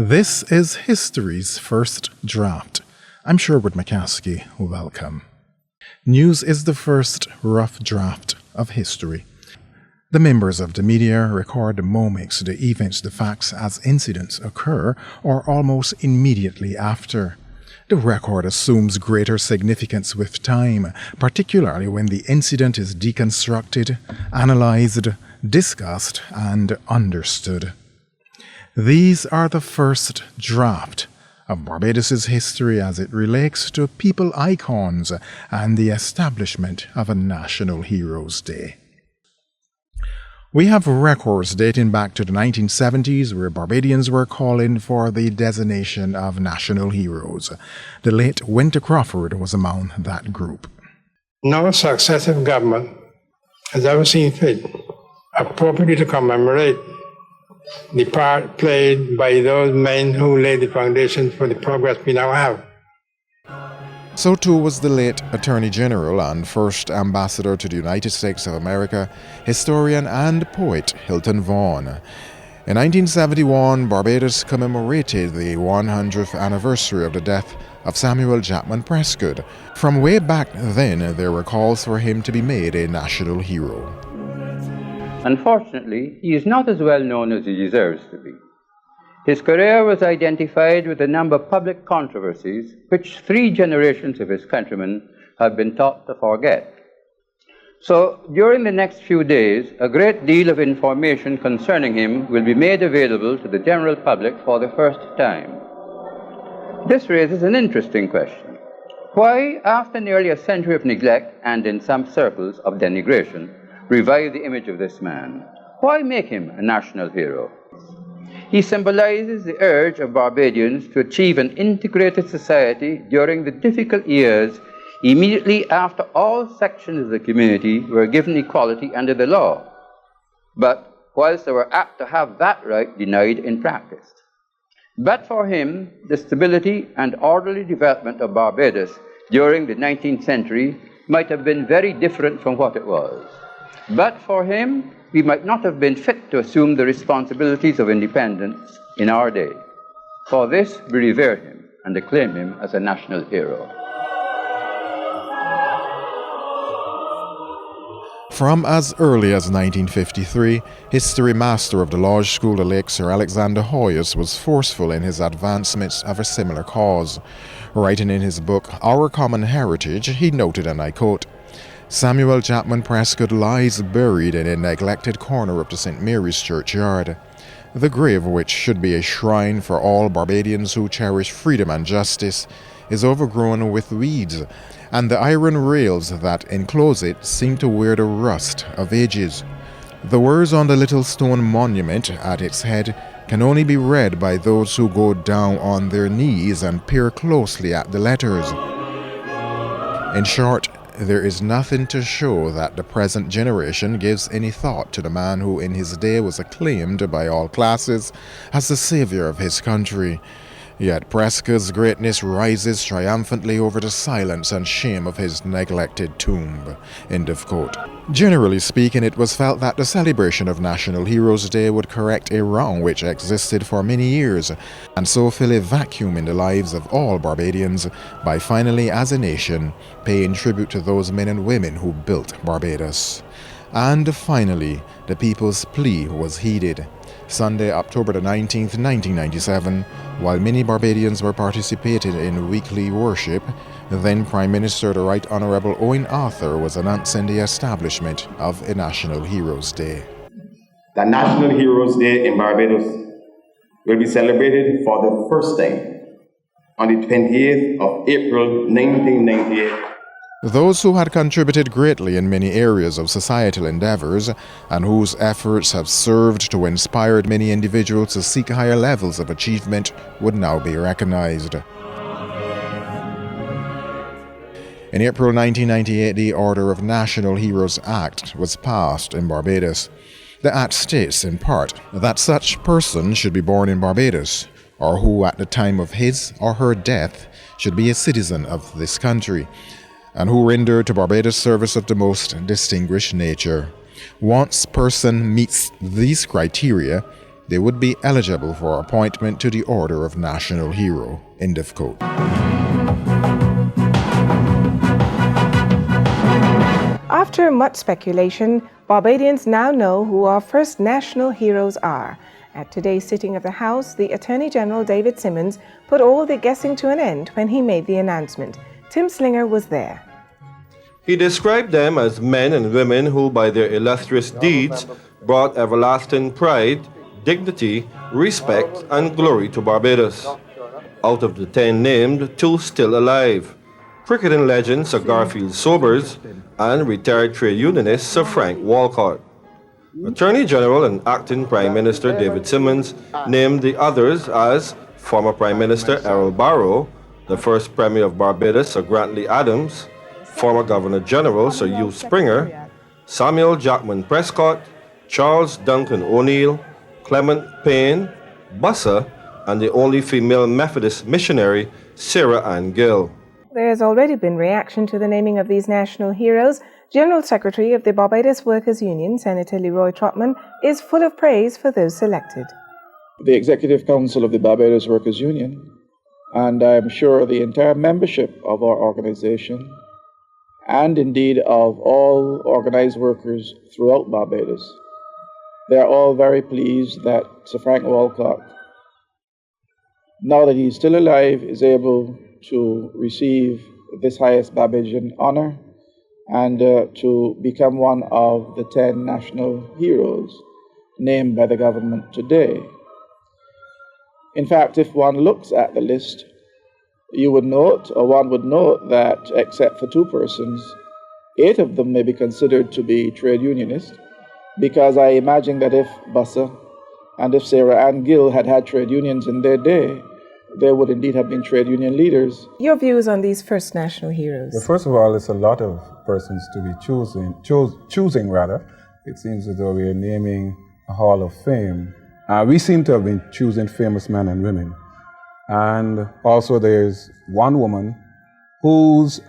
This is history's first draft. I'm Sherwood McCaskey. Welcome. News is the first rough draft of history. The members of the media record the moments, the events, the facts as incidents occur or almost immediately after. The record assumes greater significance with time, particularly when the incident is deconstructed, analyzed, discussed, and understood. These are the first draft of Barbados's history as it relates to people icons and the establishment of a National Heroes Day. We have records dating back to the 1970s where Barbadians were calling for the designation of national heroes. The late Winter Crawford was among that group. No successive government has ever seen fit appropriately to commemorate the part played by those men who laid the foundation for the progress we now have. So too was the late Attorney General and first Ambassador to the United States of America, historian and poet Hilton Vaughan. In 1971, Barbados commemorated the 100th anniversary of the death of Samuel Chapman Prescott. From way back then, there were calls for him to be made a national hero. Unfortunately, he is not as well known as he deserves to be. His career was identified with a number of public controversies which 3 generations of his countrymen have been taught to forget. So, during the next few days, a great deal of information concerning him will be made available to the general public for the first time. This raises an interesting question. Why, after nearly a century of neglect and in some circles of denigration, revive the image of this man? Why make him a national hero? He symbolizes the urge of Barbadians to achieve an integrated society during the difficult years immediately after all sections of the community were given equality under the law, but whilst they were apt to have that right denied in practice. But for him, the stability and orderly development of Barbados during the 19th century might have been very different from what it was. But for him, we might not have been fit to assume the responsibilities of independence in our day. For this, we revere him and acclaim him as a national hero. From as early as 1953, history master of the Lodge School, the late Sir Alexander Hoyas, was forceful in his advancements of a similar cause. Writing in his book, Our Common Heritage, he noted, and I quote, "Samuel Chapman Prescott lies buried in a neglected corner of the St. Mary's churchyard, the grave which should be a shrine for all Barbadians who cherish freedom and justice is overgrown with weeds, and the iron rails that enclose it seem to wear the rust of ages. The words on the little stone monument at its head can only be read by those who go down on their knees and peer closely at the letters. In short, there is nothing to show that the present generation gives any thought to the man who in his day was acclaimed by all classes as the savior of his country. Yet Prescott's greatness rises triumphantly over the silence and shame of his neglected tomb." End of quote. Generally speaking, it was felt that the celebration of National Heroes Day would correct a wrong which existed for many years, and so fill a vacuum in the lives of all Barbadians by finally, as a nation, paying tribute to those men and women who built Barbados. And finally, the people's plea was heeded. Sunday, October the 19th, 1997, while many Barbadians were participating in weekly worship, then Prime Minister the Right Honourable Owen Arthur was announcing the establishment of a National Heroes Day. The National Heroes Day in Barbados will be celebrated for the first time on the 28th of April 1998. Those who had contributed greatly in many areas of societal endeavors and whose efforts have served to inspire many individuals to seek higher levels of achievement would now be recognized. In April 1998, the Order of National Heroes Act was passed in Barbados. The Act states, in part, that such person should be born in Barbados, or who at the time of his or her death should be a citizen of this country, and who render to Barbados service of the most distinguished nature. Once person meets these criteria, they would be eligible for appointment to the Order of National Hero. End of quote. After much speculation, Barbadians now know who our first national heroes are. At today's sitting of the House, the Attorney General David Simmons put all the guessing to an end when he made the announcement. Tim Slinger was there. He described them as men and women who, by their illustrious deeds, brought everlasting pride, dignity, respect, and glory to Barbados. Out of the 10 named, 2 still alive: cricketing legend Sir Garfield Sobers and retired trade unionist Sir Frank Walcott. Attorney General and Acting Prime Minister David Simmons named the others as former Prime Minister Errol Barrow, the first Premier of Barbados Sir Grantley Adams, former Governor General Sir Hugh Springer, Samuel Jackman Prescott, Charles Duncan O'Neill, Clement Payne, Bussa, and the only female Methodist missionary, Sarah Ann Gill. There has already been reaction to the naming of these national heroes. General Secretary of the Barbados Workers' Union, Senator Leroy Trotman, is full of praise for those selected. The Executive Council of the Barbados Workers' Union, and I'm sure the entire membership of our organization, and indeed of all organized workers throughout Barbados, they're all very pleased that Sir Frank Walcott, now that he's still alive, is able to receive this highest Barbadian honor and to become one of the 10 national heroes named by the government today. In fact, if one looks at the list, you would note, or one would note, that except for 2 persons, 8 of them may be considered to be trade unionists, because I imagine that if Bussa and if Sarah Ann Gill had had trade unions in their day, they would indeed have been trade union leaders. Your views on these first national heroes? Well, first of all, it's a lot of persons to be choosing. It seems as though we are naming a Hall of Fame. We seem to have been choosing famous men and women. And also there's one woman whose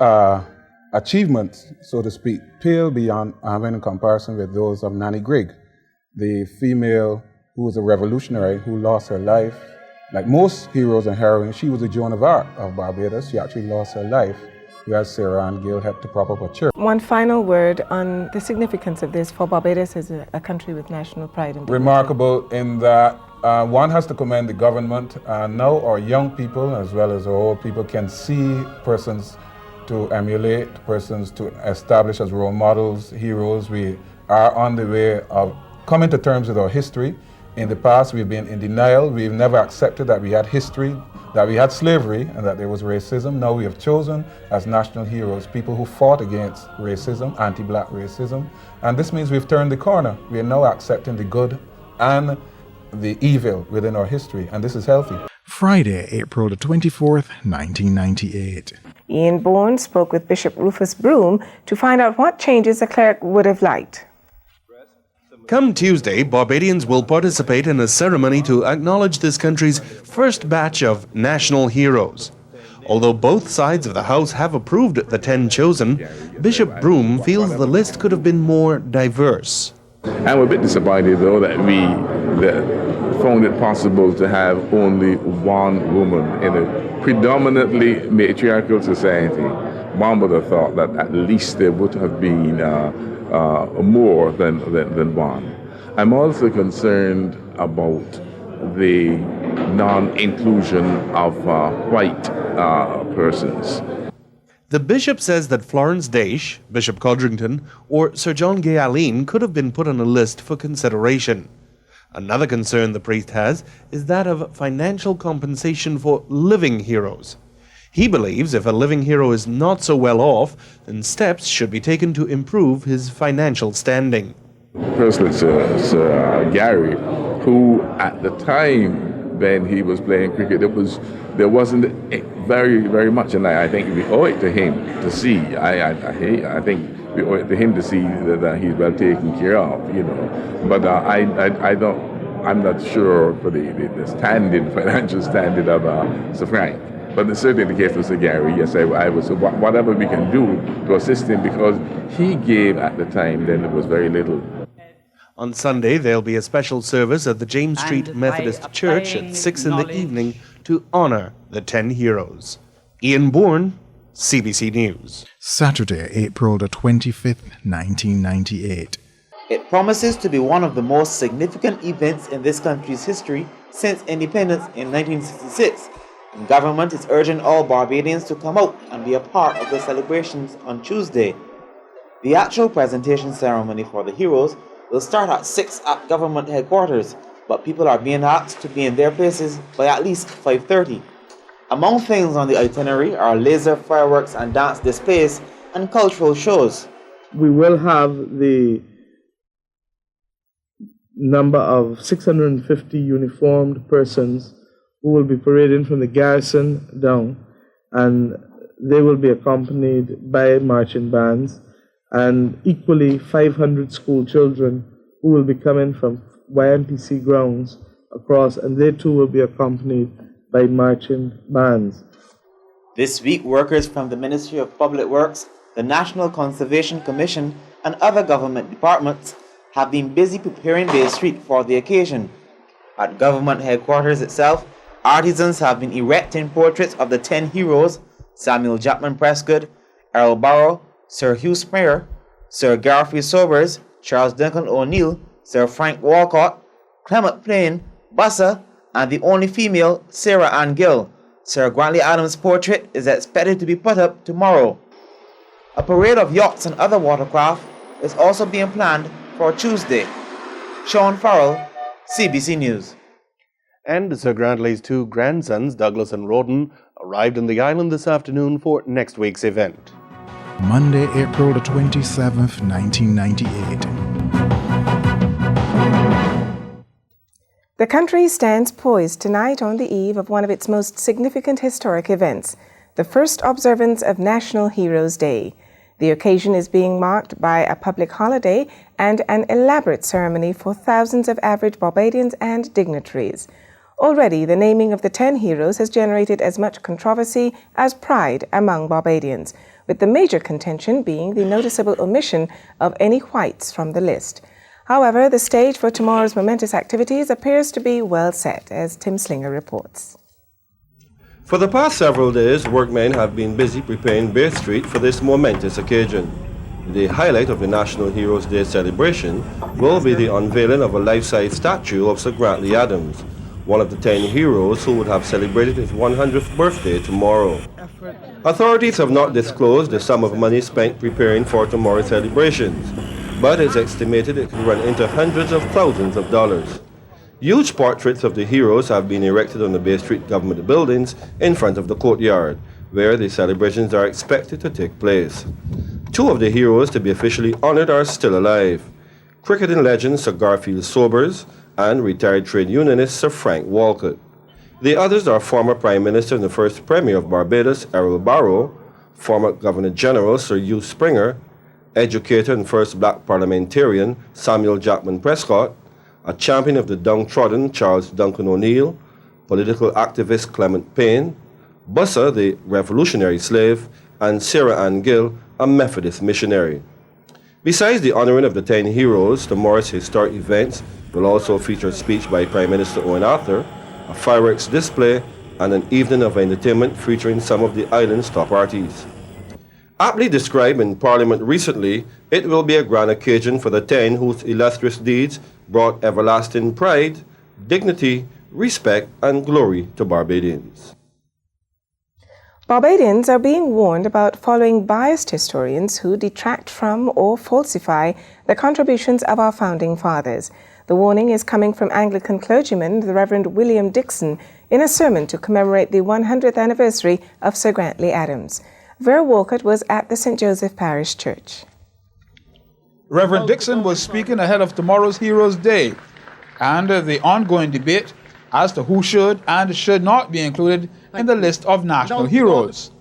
achievements, so to speak, pale beyond having a comparison with those of Nanny Grigg, the female who was a revolutionary who lost her life. Like most heroes and heroines, she was a Joan of Arc of Barbados. She actually lost her life, whereas Sarah Ann Gill helped to prop up a church. One final word on the significance of this for Barbados as a country with national pride. And remarkable in that one has to commend the government. Now our young people, as well as our old people, can see persons to emulate, persons to establish as role models, heroes. We are on the way of coming to terms with our history. In the past, we've been in denial. We've never accepted that we had history, that we had slavery, and that there was racism. Now we have chosen as national heroes people who fought against racism, anti-black racism. And this means we've turned the corner. We are now accepting the good and the evil within our history, and this is healthy. Friday, April the 24th, 1998. Ian Bourne spoke with Bishop Rufus Broom to find out what changes the cleric would have liked. Come Tuesday, Barbadians will participate in a ceremony to acknowledge this country's first batch of national heroes. Although both sides of the House have approved the 10 chosen, Bishop Broom feels the list could have been more diverse. I'm a bit disappointed, though, that we found it possible to have only one woman in a predominantly matriarchal society. One would have thought that at least there would have been more than one. I'm also concerned about the non-inclusion of white persons. The bishop says that Florence Daish, Bishop Codrington, or Sir John Gay Alleyne could have been put on a list for consideration. Another concern the priest has is that of financial compensation for living heroes. He believes if a living hero is not so well off, then steps should be taken to improve his financial standing. Personally, Sir Gary, who at the time when he was playing cricket, there wasn't very much, and I think we owe it to him to see. I think we owe it to him to see that he's well taken care of, you know. But I'm not sure for the financial standing of Sir Frank. But it's certainly the case with Sir Gary. Yes, I was whatever we can do to assist him, because he gave at the time then it was very little. On Sunday, there'll be a special service at the James Street Methodist Church at 6 in the evening to honor the 10 heroes. Ian Bourne, CBC News. Saturday, April the 25th, 1998. It promises to be one of the most significant events in this country's history since independence in 1966. And government is urging all Barbadians to come out and be a part of the celebrations on Tuesday. The actual presentation ceremony for the heroes will start at 6 at government headquarters, but people are being asked to be in their places by at least 5:30. Among things on the itinerary are laser fireworks and dance displays and cultural shows. We will have the number of 650 uniformed persons who will be parading from the garrison down, and they will be accompanied by marching bands, and equally 500 school children who will be coming from YMPC grounds across, and they too will be accompanied by marching bands. This week, workers from the Ministry of Public Works, the National Conservation Commission, and other government departments have been busy preparing Bay Street for the occasion. At government headquarters itself, artisans have been erecting portraits of the 10 heroes: Samuel Jackman Prescott, Errol Barrow, Sir Hugh Springer, Sir Garfield Sobers, Charles Duncan O'Neill, Sir Frank Walcott, Clement Plain, Bussa, and the only female, Sarah Ann Gill. Sir Grantley Adams' portrait is expected to be put up tomorrow. A parade of yachts and other watercraft is also being planned for Tuesday. Sean Farrell, CBC News. And Sir Grantley's two grandsons, Douglas and Rawdon, arrived on the island this afternoon for next week's event. Monday, April the 27th, 1998. The country stands poised tonight on the eve of one of its most significant historic events, the first observance of National Heroes Day. The occasion is being marked by a public holiday and an elaborate ceremony for thousands of average Barbadians and dignitaries. Already, the naming of the 10 heroes has generated as much controversy as pride among Barbadians, with the major contention being the noticeable omission of any whites from the list. However, the stage for tomorrow's momentous activities appears to be well set, as Tim Slinger reports. For the past several days, workmen have been busy preparing Bay Street for this momentous occasion. The highlight of the National Heroes Day celebration will be the unveiling of a life-size statue of Sir Grantley Adams, one of the 10 heroes who would have celebrated his 100th birthday tomorrow. Authorities have not disclosed the sum of money spent preparing for tomorrow's celebrations, but it's estimated it could run into hundreds of thousands of dollars. Huge portraits of the heroes have been erected on the Bay Street government buildings in front of the courtyard, where the celebrations are expected to take place. Two of the heroes to be officially honored are still alive: cricketing legend Sir Garfield Sobers and retired trade unionist Sir Frank Walcott. The others are former Prime Minister and the first Premier of Barbados, Errol Barrow, former Governor General Sir Hugh Springer, educator and first black parliamentarian Samuel Jackman Prescott, a champion of the downtrodden Charles Duncan O'Neill, political activist Clement Payne, Bussa, the revolutionary slave, and Sarah Ann Gill, a Methodist missionary. Besides the honoring of the 10 heroes, tomorrow's historic events will also feature a speech by Prime Minister Owen Arthur, a fireworks display, and an evening of entertainment featuring some of the island's top artists. Aptly described in Parliament recently, it will be a grand occasion for the 10 whose illustrious deeds brought everlasting pride, dignity, respect, and glory to Barbadians. Barbadians are being warned about following biased historians who detract from or falsify the contributions of our founding fathers. The warning is coming from Anglican clergyman the Reverend William Dixon in a sermon to commemorate the 100th anniversary of Sir Grantley Adams. Vera Walcott was at the St. Joseph Parish Church. Reverend Dixon was speaking ahead of tomorrow's Heroes Day and the ongoing debate as to who should and should not be included in the list of national heroes.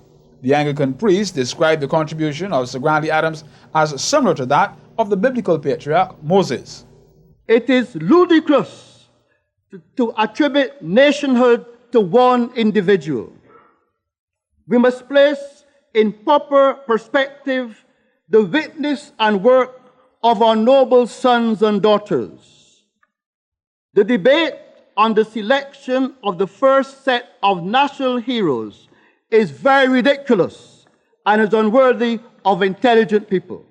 The Anglican priest described the contribution of Sir Grantley Adams as similar to that of the biblical patriarch Moses. It is ludicrous to attribute nationhood to one individual. We must place in proper perspective the witness and work of our noble sons and daughters. The debate on the selection of the first set of national heroes is very ridiculous and is unworthy of intelligent people.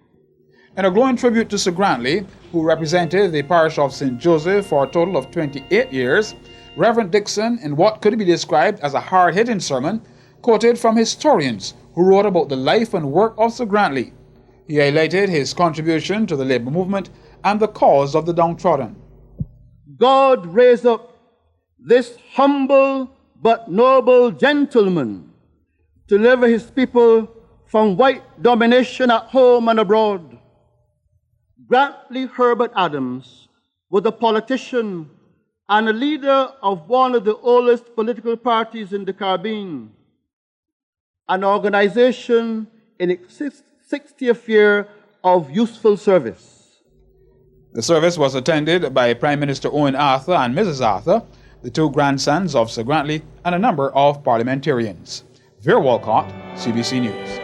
In a glowing tribute to Sir Grantley, who represented the parish of St. Joseph for a total of 28 years, Reverend Dixon, in what could be described as a hard-hitting sermon, quoted from historians who wrote about the life and work of Sir Grantley. He highlighted his contribution to the labor movement and the cause of the downtrodden. God raised up this humble but noble gentleman to deliver his people from white domination at home and abroad. Grantley Herbert Adams was a politician and a leader of one of the oldest political parties in the Caribbean, an organization in its 60th year of useful service. The service was attended by Prime Minister Owen Arthur and Mrs. Arthur, the two grandsons of Sir Grantley, and a number of parliamentarians. Vera Walcott, CBC News.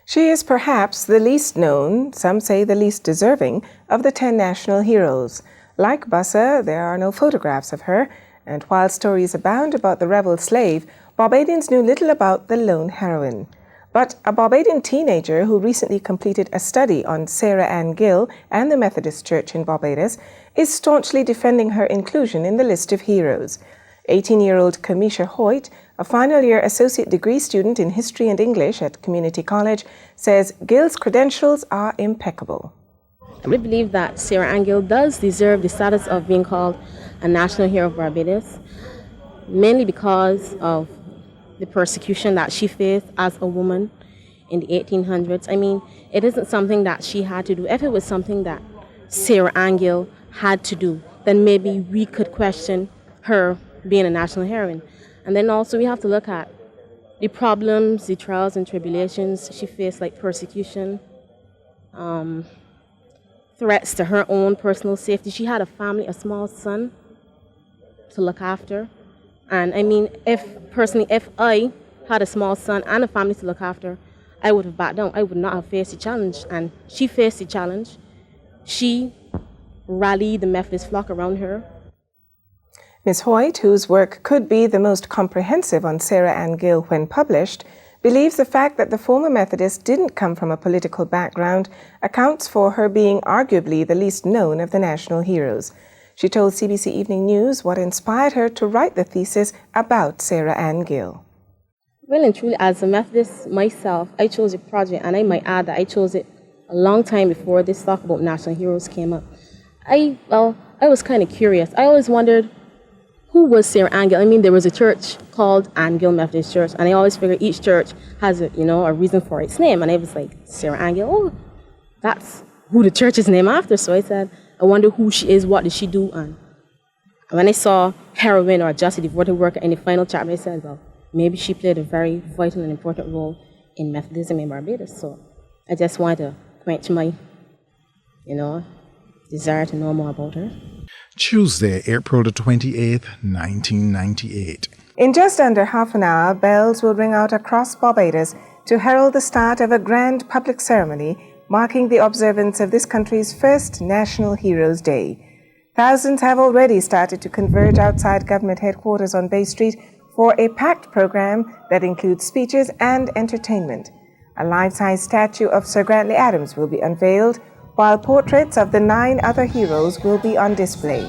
She is perhaps the least known, some say the least deserving, of the 10 national heroes. Like Bussa, there are no photographs of her, and while stories abound about the rebel slave, Barbadians knew little about the lone heroine. But a Barbadian teenager who recently completed a study on Sarah Ann Gill and the Methodist Church in Barbados is staunchly defending her inclusion in the list of heroes. 18-year-old Kamisha Hoyt, a final-year associate degree student in history and English at Community College, says Gill's credentials are impeccable. We believe that Sarah Ann Gill does deserve the status of being called a national hero of Barbados, mainly because of the persecution that she faced as a woman in the 1800s. I mean, it isn't something that she had to do. If it was something that Sarah Ann Gill had to do, then maybe we could question her being a national heroine. And then also we have to look at the problems, the trials and tribulations she faced, like persecution, threats to her own personal safety. She had a family, a small son to look after. And I mean, if I had a small son and a family to look after, I would have backed down. I would not have faced the challenge. And she faced the challenge. She rallied the Methodist flock around her. Ms. Hoyt, whose work could be the most comprehensive on Sarah Ann Gill when published, believes the fact that the former Methodist didn't come from a political background accounts for her being arguably the least known of the national heroes. She told CBC Evening News what inspired her to write the thesis about Sarah Ann Gill. Well and truly, as a Methodist myself, I chose the project, and I might add that I chose it a long time before this talk about national heroes came up. I was kind of curious. I always wondered, who was Sarah Ann Gill? I mean, there was a church called Ann Gill Methodist Church, and I always figured each church has a reason for its name. And I was like, Sarah Ann Gill, oh, that's who the church is named after. So I said, I wonder who she is, what did she do? And when I saw heroine or just a devoted worker in the final chapter, I said, well, maybe she played a very vital and important role in Methodism in Barbados. So I just wanted to quench my, desire to know more about her. Tuesday, April the 28th, 1998. In just under half an hour, bells will ring out across Barbados to herald the start of a grand public ceremony marking the observance of this country's first National Heroes Day. Thousands have already started to converge outside government headquarters on Bay Street for a packed program that includes speeches and entertainment. A life-size statue of Sir Grantley Adams will be unveiled, while portraits of the 9 other heroes will be on display.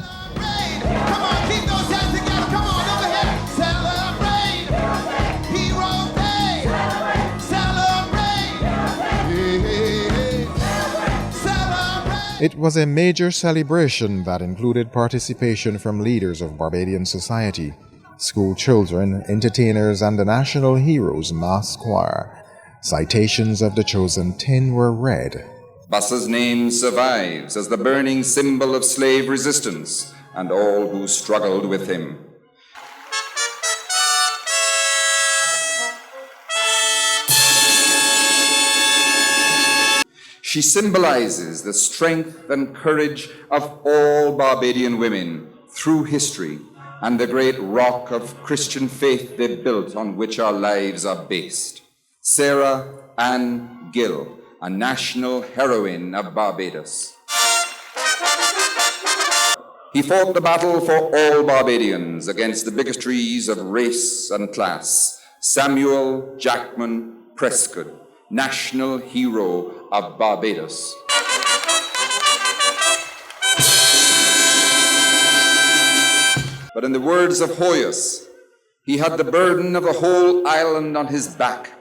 It was a major celebration that included participation from leaders of Barbadian society, school children, entertainers, and the National Heroes Mass Choir. Citations of the chosen 10 were read. Bussa's name survives as the burning symbol of slave resistance and all who struggled with him. She symbolizes the strength and courage of all Barbadian women through history and the great rock of Christian faith they built on which our lives are based. Sarah Ann Gill, a national heroine of Barbados. He fought the battle for all Barbadians against the bigotries of race and class. Samuel Jackman Prescott, national hero of Barbados. But in the words of Hoyas, he had the burden of the whole island on his back,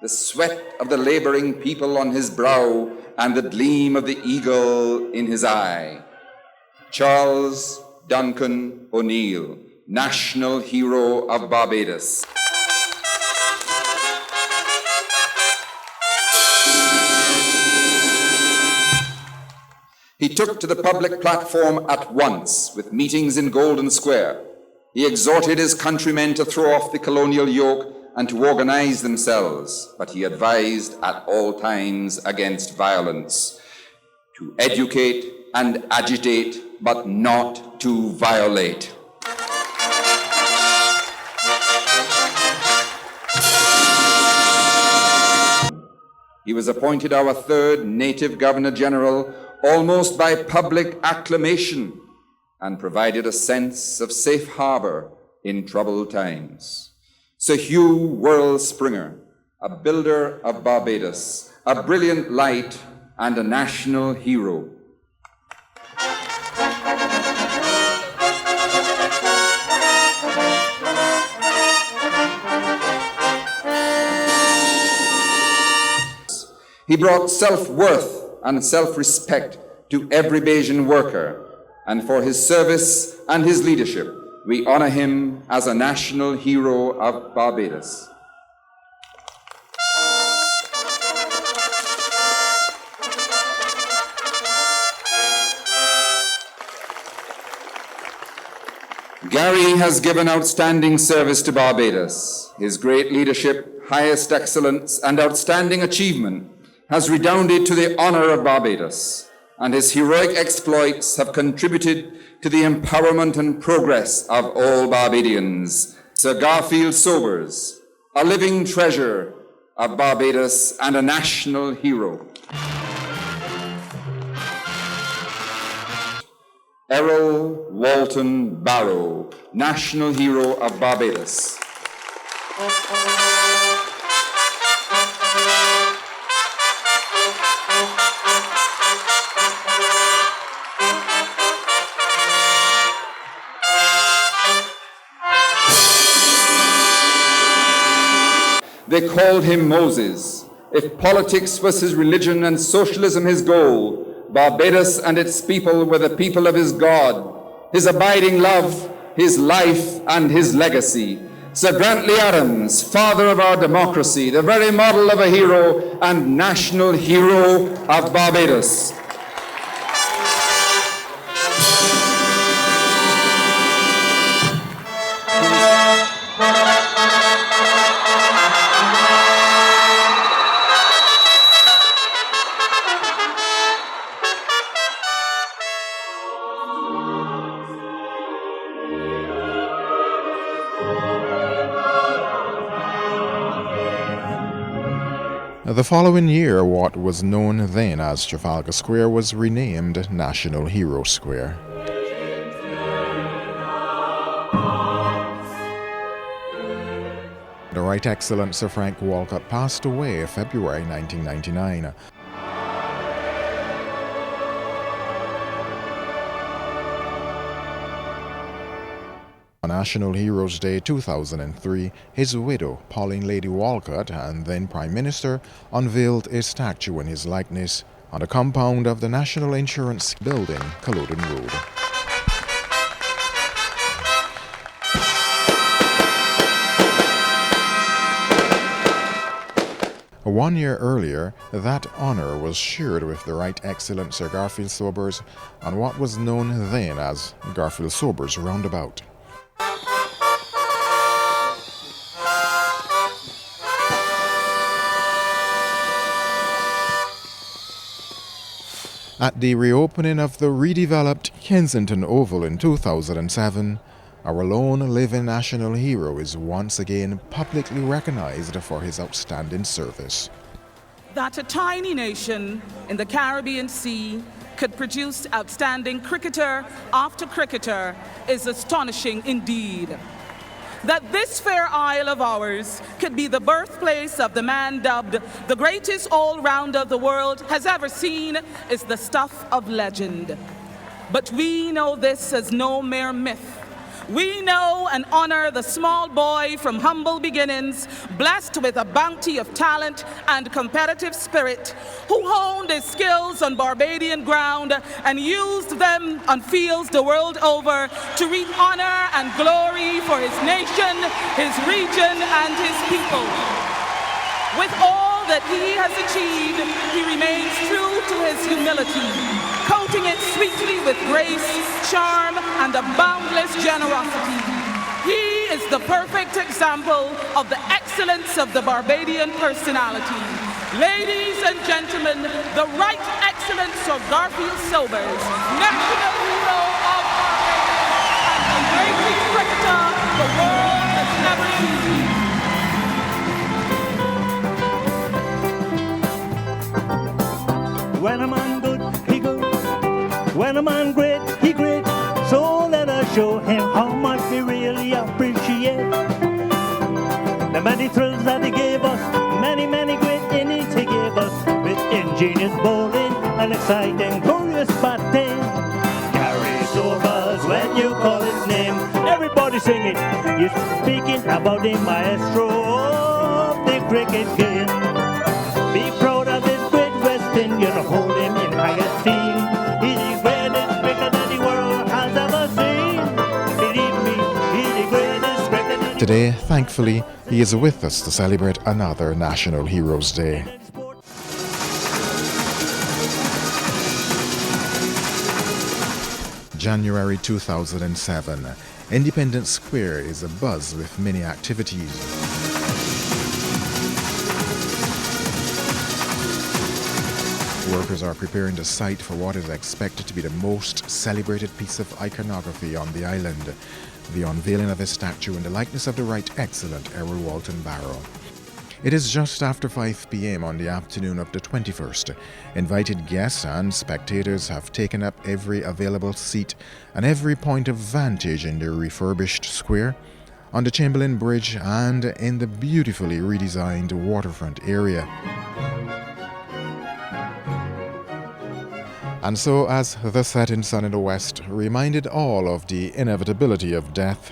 the sweat of the laboring people on his brow, and the gleam of the eagle in his eye. Charles Duncan O'Neill, national hero of Barbados. He took to the public platform at once with meetings in Golden Square. He exhorted his countrymen to throw off the colonial yoke and to organize themselves, but he advised at all times against violence, to educate and agitate, but not to violate. He was appointed our third native Governor-General almost by public acclamation and provided a sense of safe harbor in troubled times. Sir Hugh Worrell Springer, a builder of Barbados, a brilliant light and a national hero. He brought self-worth and self-respect to every Bajan worker, and for his service and his leadership, we honor him as a national hero of Barbados. Gary has given outstanding service to Barbados. His great leadership, highest excellence, and outstanding achievement has redounded to the honor of Barbados, and his heroic exploits have contributed to the empowerment and progress of all Barbadians. Sir Garfield Sobers, a living treasure of Barbados and a national hero. Errol Walton Barrow, national hero of Barbados. They called him Moses. If politics was his religion and socialism his goal, Barbados and its people were the people of his God, his abiding love, his life, and his legacy. Sir Grantley Adams, father of our democracy, the very model of a hero and national hero of Barbados. The following year, what was known then as Trafalgar Square was renamed National Hero Square. The Right Excellent Sir Frank Walcott passed away in February 1999. On National Heroes Day 2003, his widow, Pauline Lady Walcott, and then Prime Minister, unveiled a statue in his likeness on the compound of the National Insurance Building, Culloden Road. One year earlier, that honor was shared with the Right Excellent Sir Garfield Sobers on what was known then as Garfield Sobers Roundabout. At the reopening of the redeveloped Kensington Oval in 2007, our lone living national hero is once again publicly recognized for his outstanding service. that a tiny nation in the Caribbean Sea could produce outstanding cricketer after cricketer is astonishing indeed. That this fair isle of ours could be the birthplace of the man dubbed the greatest all-rounder the world has ever seen is the stuff of legend. But we know this as no mere myth. We know and honor the small boy from humble beginnings, blessed with a bounty of talent and competitive spirit, who honed his skills on Barbadian ground and used them on fields the world over to reap honor and glory for his nation, his region, and his people. With all that he has achieved, he remains true to his humility, coating it sweetly with grace, charm, and a boundless generosity. He is the perfect example of the excellence of the Barbadian personality. Ladies and gentlemen, the right excellence of Garfield Sobers, national hero of Barbados and the greatest cricketer the world has ever seen. When a man good, he good. When a man great, he great. So let us show him how much we really appreciate the many thrills that he gave us, many, many great innings he gave us, with ingenious bowling and exciting, glorious batting. Gary Sobers, when you call his name, everybody sing it. You're speaking about the maestro of the cricket game. Be proud of this great Western, you know, hold him in high esteem. He's the greatest cricketer that the world has ever seen. Believe me, he's the greatest cricketer. Today, thankfully, he is with us to celebrate another National Heroes Day. January 2007. Independence Square is abuzz with many activities. Workers are preparing the site for what is expected to be the most celebrated piece of iconography on the island, the unveiling of a statue in the likeness of the right excellent Errol Walton Barrow. It is just after 5 p.m. on the afternoon of the 21st. Invited guests and spectators have taken up every available seat and every point of vantage in the refurbished square, on the Chamberlain Bridge, and in the beautifully redesigned waterfront area. And so, as the setting sun in the west reminded all of the inevitability of death,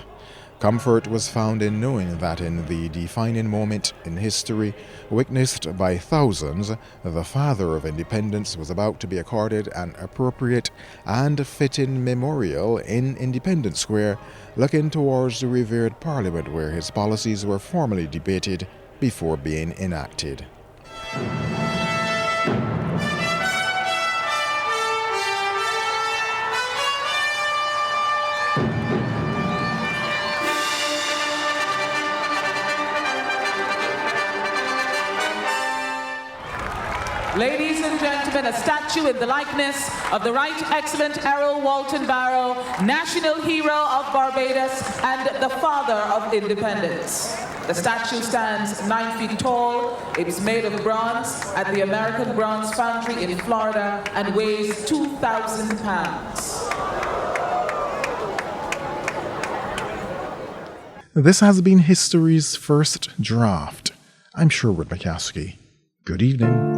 comfort was found in knowing that in the defining moment in history witnessed by thousands, the father of independence was about to be accorded an appropriate and fitting memorial in Independence Square, looking towards the revered Parliament where his policies were formally debated before being enacted. Ladies and gentlemen, a statue in the likeness of the right excellent Errol Walton Barrow, national hero of Barbados and the father of independence. The statue stands 9 feet tall. It is made of bronze at the American Bronze Foundry in Florida and weighs 2,000 pounds. This has been history's first draft. I'm Sherwood McCaskey. Good evening.